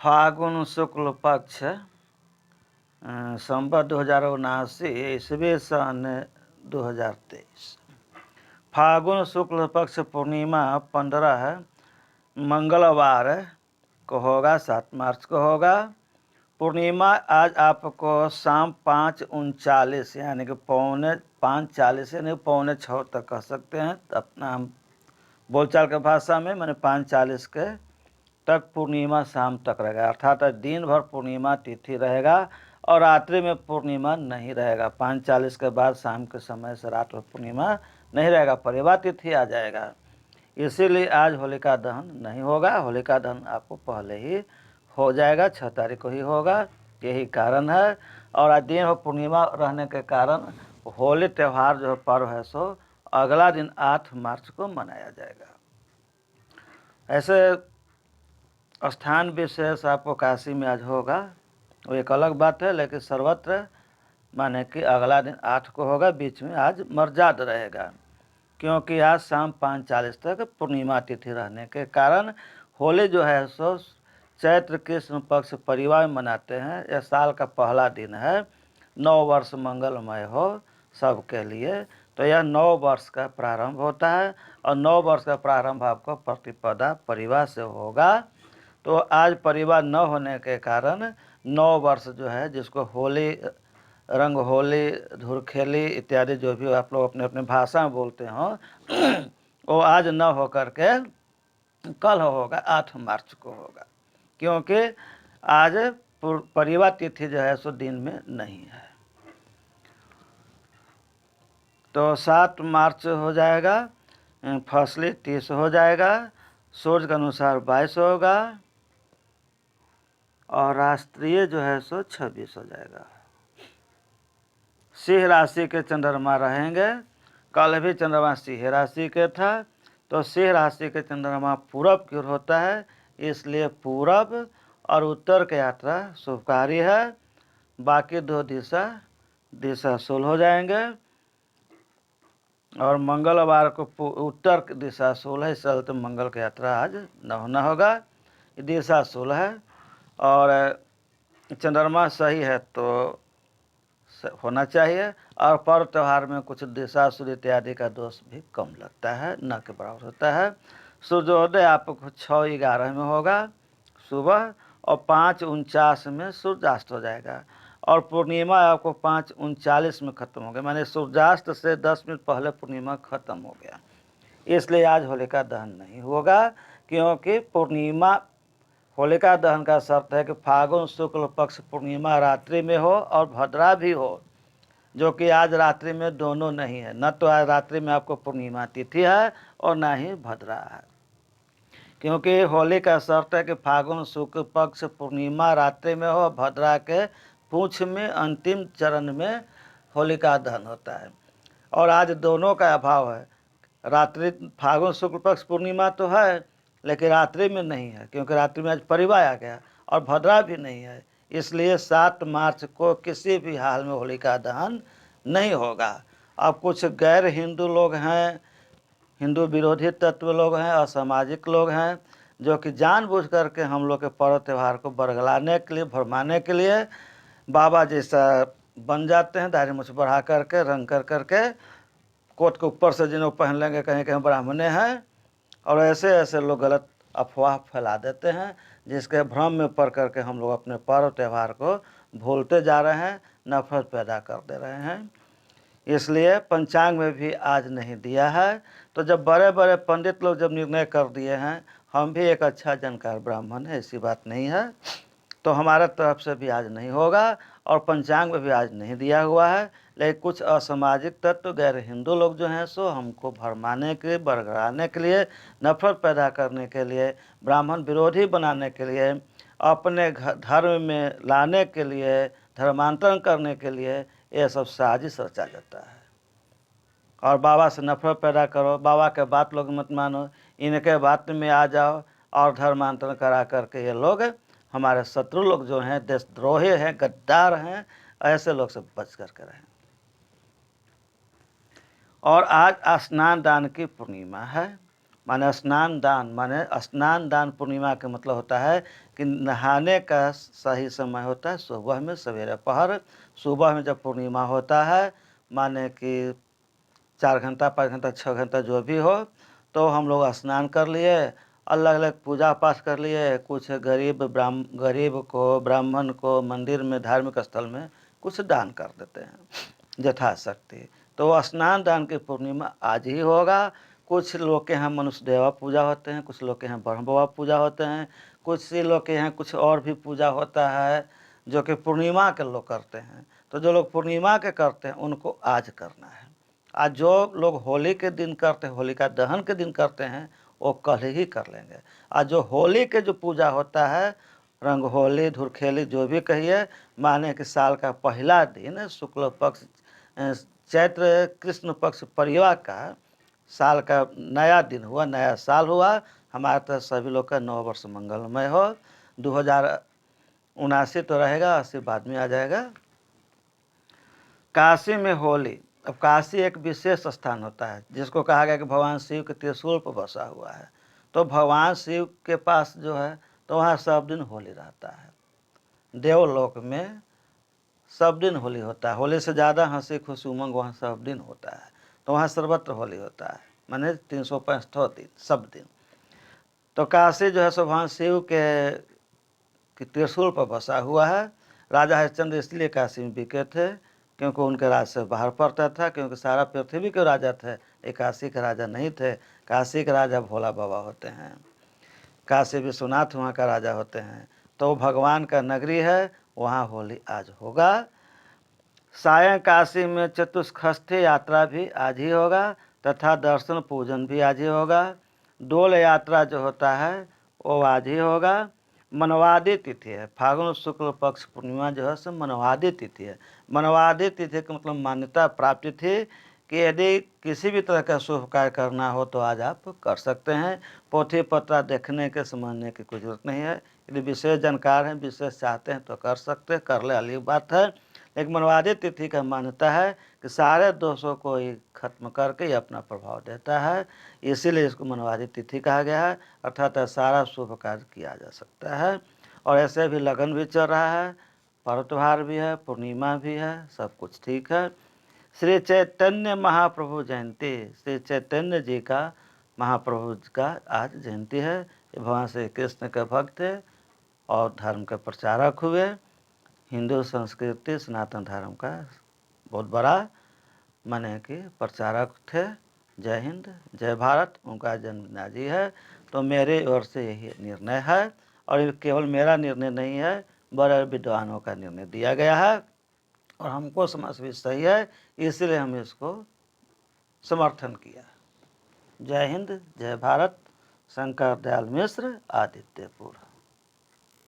फागुन शुक्ल पक्ष संवत 2079 ईस्वी सन 2023। फागुन शुक्ल पक्ष पूर्णिमा 15 मंगलवार को होगा, 7 मार्च को होगा। पूर्णिमा आज आपको शाम 5:39 यानी कि 5:40 यानी 5:45 तक कह सकते हैं। अपना हम बोलचाल के भाषा में मैंने 5:40 के तक पूर्णिमा शाम तक रहेगा, अर्थात दिन भर पूर्णिमा तिथि रहेगा और रात्रि में पूर्णिमा नहीं रहेगा। 5:40 के बाद शाम के समय से रात में पूर्णिमा नहीं रहेगा, परिवार तिथि आ जाएगा। इसीलिए आज होलिका दहन नहीं होगा। होलिका दहन आपको पहले ही हो जाएगा, 6 तारीख को ही होगा, यही कारण है। और आज दिन भर पूर्णिमा रहने के कारण होली त्यौहार जो पर्व है सो अगला दिन 8 मार्च को मनाया जाएगा। ऐसे स्थान विशेष आपको काशी में आज होगा, वो एक अलग बात है, लेकिन सर्वत्र माने कि अगला दिन 8 को होगा, बीच में आज मर्जाद रहेगा, क्योंकि आज शाम 5:40 तक पूर्णिमा तिथि रहने के कारण होली जो है सो चैत्र कृष्ण पक्ष परिवार में मनाते हैं। यह साल का पहला दिन है, 9 वर्ष मंगलमय हो सबके लिए। तो यह 9 वर्ष का प्रारंभ होता है और 9 वर्ष का प्रारंभ आपको प्रतिपदा परिवार से होगा। तो आज परिवार न होने के कारण 9 वर्ष जो है, जिसको होली, रंग होली, धुरखेली इत्यादि जो भी आप लोग अपने अपने भाषा में बोलते हो वो आज न हो करके कल होगा, 8 मार्च को होगा, क्योंकि आज परिवार तिथि जो है सो दिन में नहीं है। तो 7 मार्च हो जाएगा, फसली 30 हो जाएगा, सूर्य के अनुसार 22 होगा और राष्ट्रीय जो है सो 26 हो जाएगा। सिंह राशि के चंद्रमा रहेंगे। कल भी चंद्रमा सिंह राशि के था, तो सिंह राशि के चंद्रमा पूरब की ओर होता है, इसलिए पूरब और उत्तर की यात्रा शुभकारी है। बाकी 2 दिशा शुल हो जाएंगे और मंगलवार को उत्तर दिशा शुल है, इस चलते मंगल की यात्रा आज न होना होगा, दिशा शुल है। और चंद्रमा सही है तो होना चाहिए। और पर्व त्यौहार में कुछ दिशा सूर्य इत्यादि का दोष भी कम लगता है, न के बराबर होता है। सूर्योदय आपको 6:11 में होगा सुबह और 5:49 में सूर्यास्त हो जाएगा और पूर्णिमा आपको 5:39 में खत्म हो गया, माने सूर्यास्त से 10 मिनट पहले पूर्णिमा खत्म हो गया। इसलिए आज होलिका दहन नहीं होगा, क्योंकि पूर्णिमा, होलिका दहन का शर्त है कि फागुन शुक्ल पक्ष पूर्णिमा रात्रि में हो और भद्रा भी हो, जो कि आज रात्रि में दोनों नहीं है। न तो आज रात्रि में आपको पूर्णिमा तिथि है और न ही भद्रा है, क्योंकि होली का शर्त है कि फागुन शुक्ल पक्ष पूर्णिमा रात्रि में हो, भद्रा के पूंछ में अंतिम चरण में होलिका दहन होता है। और आज दोनों का अभाव है। रात्रि फागुन शुक्ल पक्ष पूर्णिमा तो है, लेकिन रात्रि में नहीं है, क्योंकि रात्रि में आज परिवार आ गया और भद्रा भी नहीं है। इसलिए 7 मार्च को किसी भी हाल में होलिका दहन नहीं होगा। अब कुछ गैर हिंदू लोग हैं, हिंदू विरोधी तत्व लोग हैं, असामाजिक लोग हैं, जो कि जानबूझ करके हम लोग के पर्व त्यौहार को बरगलाने के लिए, भरमाने के लिए बाबा जैसा बन जाते हैं, दाढ़ी मूंछ बढ़ा करके, रंग कर करके, कोट के ऊपर से जिन्हों पहन लेंगे कहीं कहीं ब्राह्मणे हैं, और ऐसे ऐसे लोग गलत अफवाह फैला देते हैं, जिसके भ्रम में पड़ करके हम लोग अपने पर्व त्यौहार को भूलते जा रहे हैं, नफरत पैदा कर दे रहे हैं। इसलिए पंचांग में भी आज नहीं दिया है। तो जब बड़े बड़े पंडित लोग जब निर्णय कर दिए हैं, हम भी एक अच्छा जानकार ब्राह्मण है, ऐसी बात नहीं है, तो हमारे तरफ से भी आज नहीं होगा और पंचांग में भी आज नहीं दिया हुआ है। लेकिन कुछ असामाजिक तत्व, गैर हिंदू लोग जो हैं सो हमको भरमाने के, बरगलाने के लिए, नफरत पैदा करने के लिए, ब्राह्मण विरोधी बनाने के लिए, अपने धर्म में लाने के लिए, धर्मांतरण करने के लिए ये सब साजिश रचा जाता है। और बाबा से नफरत पैदा करो, बाबा के बात लोग मत मानो, इनके बात में आ जाओ और धर्मांतरण करा करके ये लोग हमारे शत्रु लोग जो हैं, देशद्रोही हैं, गद्दार हैं, ऐसे लोग से बच करके रहें। और आज स्नान दान की पूर्णिमा है, माने स्नान दान, माने स्नान दान पूर्णिमा का मतलब होता है कि नहाने का सही समय होता है सुबह में, सवेरे पहर। सुबह में जब पूर्णिमा होता है, माने कि 4 घंटा, 5 घंटा, 6 घंटा जो भी हो, तो हम लोग स्नान कर लिए, अलग अलग पूजा पाठ कर लिए। कुछ गरीब को, ब्राह्मण को मंदिर में, धार्मिक स्थल में कुछ दान कर देते हैं यथाशक्ति। तो स्नान दान की पूर्णिमा आज ही होगा। कुछ लोग के यहाँ मनुष्य देवा पूजा होते हैं, कुछ लोग के यहाँ ब्रह्म बाबा पूजा होते हैं, कुछ लोग के यहाँ कुछ और भी पूजा होता है जो कि पूर्णिमा के लोग करते हैं। तो जो लोग पूर्णिमा के करते हैं उनको आज करना है। आज जो लोग होली के दिन करते हैं, होलिका दहन के दिन करते हैं, वो कल ही कर लेंगे। आज जो होली के जो पूजा होता है, रंग होली, धुरखेली जो भी कहिए, माने कि साल का पहला दिन शुक्ल पक्ष चैत्र कृष्ण पक्ष परिवा का साल का नया दिन हुआ, नया साल हुआ। हमारे तरफ सभी लोग का नव वर्ष मंगलमय हो। 2079 तो रहेगा, 80 बाद में आ जाएगा। काशी में होली। अब काशी एक विशेष स्थान होता है जिसको कहा गया कि भगवान शिव के त्रिशूल पर बसा हुआ है। तो भगवान शिव के पास जो है, तो वहाँ सब दिन होली रहता है। देवलोक में सब दिन होली होता है। होली से ज़्यादा हंसी खुशी उमंग वहाँ सब दिन होता है। तो वहाँ सर्वत्र होली होता है, माने 365 दिन, सब दिन। तो काशी जो है सो भगवान शिव के त्रिशूल पर बसा हुआ है। राजा हरिश्चंद्र इसलिए काशी में बिके थे क्योंकि उनके राज से बाहर पड़ता था, क्योंकि सारा पृथ्वी के राजा थे, ये काशी के राजा नहीं थे। काशी के राजा भोला बाबा होते हैं, काशी विश्वनाथ वहाँ का राजा होते हैं। तो भगवान का नगरी है, वहाँ होली आज होगा। सायं काशी में चतुष्षष्ठी यात्रा भी आज ही होगा, तथा दर्शन पूजन भी आज ही होगा। डोल यात्रा जो होता है वो आज ही होगा। मनवादी तिथि है, फागुन शुक्ल पक्ष पूर्णिमा जो है सो मनवादी तिथि है। मनवादी तिथि का मतलब मान्यता प्राप्ति थी कि यदि किसी भी तरह का शुभ कार्य करना हो तो आज आप कर सकते हैं। पोथी पत्रा देखने के समझने की कोई जरूरत नहीं है। यदि विशेष जानकार हैं, विशेष चाहते हैं तो कर सकते हैं, कर ले, अलग बात है। एक मनवादी तिथि का मान्यता है कि सारे दोषों को ये खत्म करके ये अपना प्रभाव देता है, इसीलिए इसको मनवादी तिथि कहा गया है। अर्थात सारा शुभ कार्य किया जा सकता है। और ऐसे भी लगन भी चल रहा है, पर्व त्योहार भी है, पूर्णिमा भी है, सब कुछ ठीक है। श्री चैतन्य महाप्रभु जयंती, श्री चैतन्य जी का, महाप्रभु का आज जयंती है। ये भगवान श्री कृष्ण के भक्त थे और धर्म के प्रचारक हुए। हिंदू संस्कृति सनातन धर्म का बहुत बड़ा माने कि प्रचारक थे। जय हिंद, जय भारत। उनका जन्मदिन आज ही है। तो मेरे ओर से यही निर्णय है, और ये केवल मेरा निर्णय नहीं है, बड़े विद्वानों का निर्णय दिया गया है और हमको समझ भी सही है, इसलिए हम इसको समर्थन किया। जय हिंद, जय भारत। शंकर दयाल मिश्र, आदित्यपुर।